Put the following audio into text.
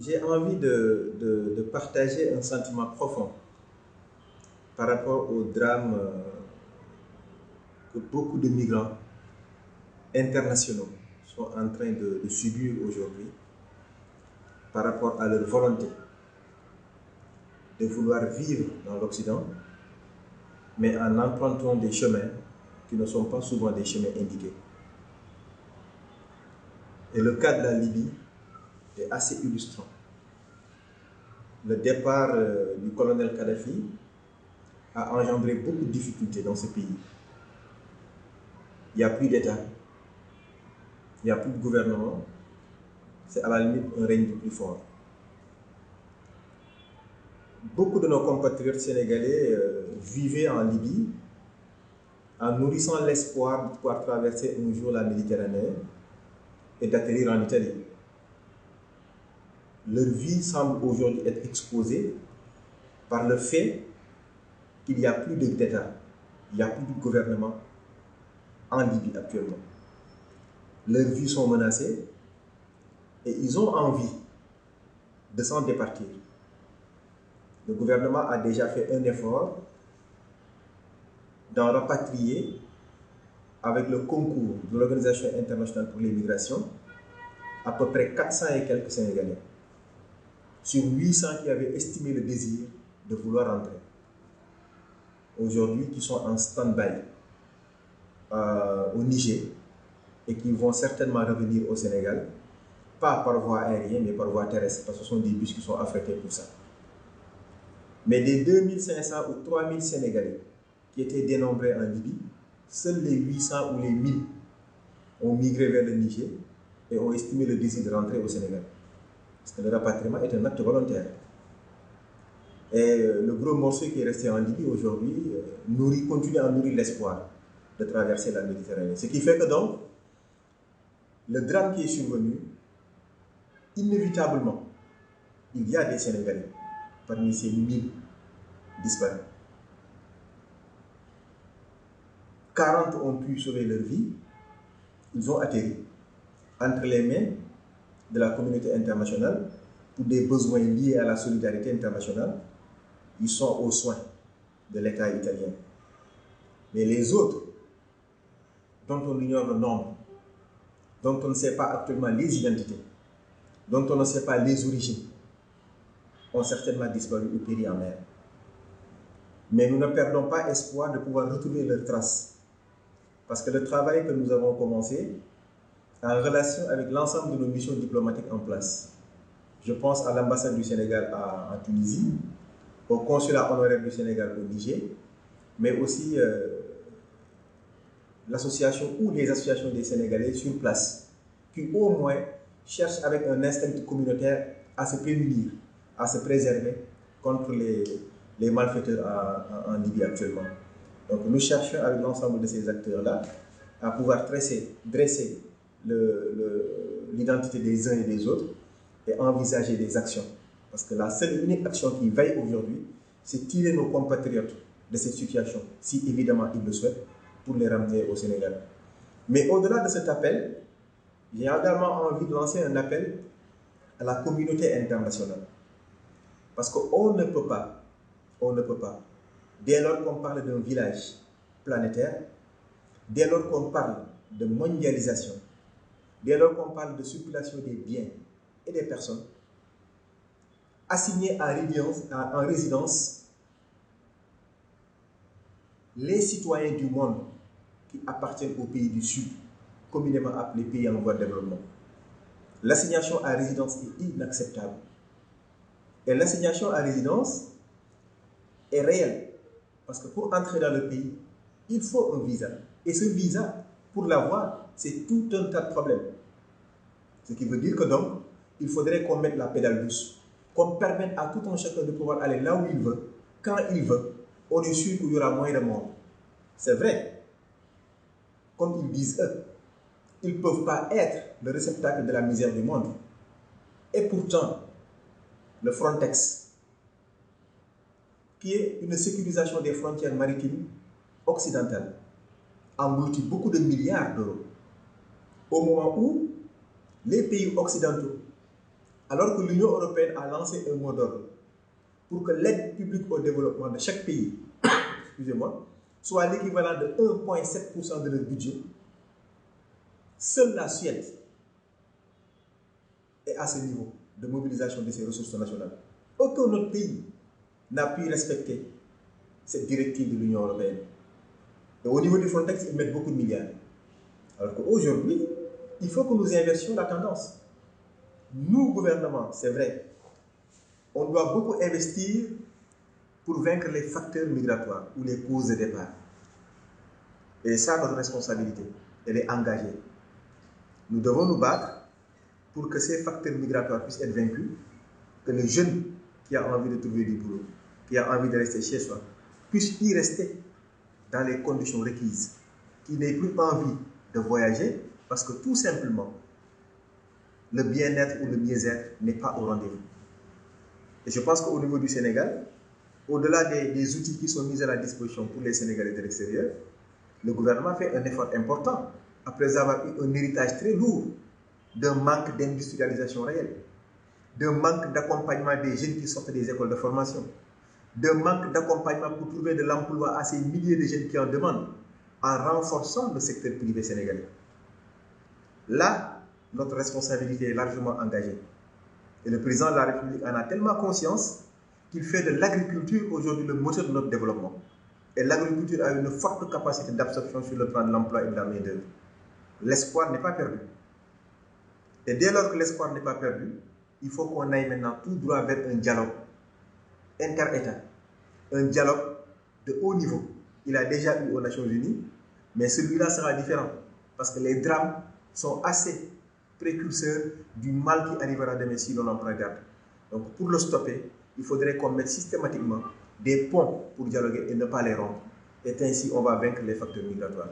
J'ai envie de partager un sentiment profond par rapport au drame que beaucoup de migrants internationaux sont en train de subir aujourd'hui par rapport à leur volonté de vouloir vivre dans l'Occident, mais en empruntant des chemins qui ne sont pas souvent des chemins indiqués. Et le cas de la Libye est assez illustrant. Le départ du colonel Kadhafi a engendré beaucoup de difficultés dans ce pays. Il n'y a plus d'État, il n'y a plus de gouvernement, c'est à la limite un règne du plus fort. Beaucoup de nos compatriotes sénégalais vivaient en Libye en nourrissant l'espoir de pouvoir traverser un jour la Méditerranée et d'atterrir en Italie. Leur vie semble aujourd'hui être exposée par le fait qu'il n'y a plus d'État, il n'y a plus de gouvernement en Libye actuellement. Leurs vies sont menacées et ils ont envie de s'en départir. Le gouvernement a déjà fait un effort d'en rapatrier avec le concours de l'Organisation internationale pour les migrations à peu près 400 et quelques Sénégalais sur 800 qui avaient estimé le désir de vouloir rentrer. Aujourd'hui, qui sont en stand-by au Niger et qui vont certainement revenir au Sénégal, pas par voie aérienne, mais par voie terrestre, parce que ce sont des bus qui sont affrétés pour ça. Mais des 2500 ou 3000 Sénégalais qui étaient dénombrés en Libye, seuls les 800 ou les 1000 ont migré vers le Niger et ont estimé le désir de rentrer au Sénégal. Parce que le rapatriement est un acte volontaire. Et le gros morceau qui est resté en Libye aujourd'hui continue à nourrir l'espoir de traverser la Méditerranée. Ce qui fait que donc, le drame qui est survenu, inévitablement, il y a des Sénégalais parmi ces 1000 disparus. 40 ont pu sauver leur vie, ils ont atterri entre les mains de la communauté internationale pour des besoins liés à la solidarité internationale. Ils sont aux soins de l'État italien. Mais les autres, dont on ignore le nombre, dont on ne sait pas actuellement les identités, dont on ne sait pas les origines, ont certainement disparu ou péri en mer. Mais nous ne perdons pas espoir de pouvoir retrouver leurs traces. Parce que le travail que nous avons commencé, en relation avec l'ensemble de nos missions diplomatiques en place, je pense à l'ambassade du Sénégal en Tunisie, au consulat honoraire du Sénégal au Niger, mais aussi l'association ou les associations des Sénégalais sur place, qui au moins cherchent avec un instinct communautaire à se prémunir, à se préserver contre les malfaiteurs en Libye actuellement. Donc nous cherchons avec l'ensemble de ces acteurs-là à pouvoir dresser l'identité des uns et des autres et envisager des actions. Parce que la seule unique action qui veille aujourd'hui, c'est tirer nos compatriotes de cette situation, si évidemment ils le souhaitent, pour les ramener au Sénégal. Mais au-delà de cet appel, j'ai également envie de lancer un appel à la communauté internationale. Parce qu'on ne peut pas, dès lors qu'on parle d'un village planétaire, dès lors qu'on parle de mondialisation, dès lors qu'on parle de circulation des biens et des personnes, assigner en résidence les citoyens du monde qui appartiennent aux pays du Sud, communément appelés pays en voie de développement. L'assignation à résidence est inacceptable. Et l'assignation à résidence est réelle. Parce que pour entrer dans le pays, il faut un visa. Et ce visa, pour l'avoir, c'est tout un tas de problèmes. Ce qui veut dire que donc, il faudrait qu'on mette la pédale douce, qu'on permette à tout un chacun de pouvoir aller là où il veut, quand il veut, au sud où il y aura moins de monde. C'est vrai. Comme ils disent eux, ils ne peuvent pas être le réceptacle de la misère du monde. Et pourtant, le Frontex, qui est une sécurisation des frontières maritimes occidentales, engloutit beaucoup de milliards d'euros. Au moment où les pays occidentaux Alors que l'Union européenne a lancé un mot d'ordre pour que l'aide publique au développement de chaque pays, excusez-moi, soit l'équivalent de 1,7% de leur budget, seule la Suède est à ce niveau de mobilisation de ses ressources nationales. Aucun autre pays n'a pu respecter cette directive de l'Union européenne. Et au niveau du Frontex, ils mettent beaucoup de milliards. Alors qu'aujourd'hui, il faut que nous inversions la tendance. Nous, gouvernement, c'est vrai, on doit beaucoup investir pour vaincre les facteurs migratoires ou les causes de départ. Et ça, notre responsabilité, elle est engagée. Nous devons nous battre pour que ces facteurs migratoires puissent être vaincus, que le jeune qui a envie de trouver du boulot, qui a envie de rester chez soi, puisse y rester dans les conditions requises, qui n'ait plus envie de voyager parce que tout simplement, le bien-être ou le mieux-être n'est pas au rendez-vous. Et je pense qu'au niveau du Sénégal, au-delà des outils qui sont mis à la disposition pour les Sénégalais de l'extérieur, le gouvernement fait un effort important après avoir eu un héritage très lourd d'un manque d'industrialisation réelle, d'un manque d'accompagnement des jeunes qui sortent des écoles de formation, d'un manque d'accompagnement pour trouver de l'emploi à ces milliers de jeunes qui en demandent, en renforçant le secteur privé sénégalais. Là, notre responsabilité est largement engagée. Et le président de la République en a tellement conscience qu'il fait de l'agriculture aujourd'hui le moteur de notre développement. Et l'agriculture a une forte capacité d'absorption sur le plan de l'emploi et de la main-d'œuvre. L'espoir n'est pas perdu. Et dès lors que l'espoir n'est pas perdu, il faut qu'on aille maintenant tout droit vers un dialogue inter-État, un dialogue de haut niveau. Il a déjà eu aux Nations Unies, mais celui-là sera différent parce que les drames sont assez précurseurs du mal qui arrivera demain si l'on en prend garde. Donc pour le stopper, il faudrait qu'on mette systématiquement des ponts pour dialoguer et ne pas les rompre. Et ainsi, on va vaincre les facteurs migratoires.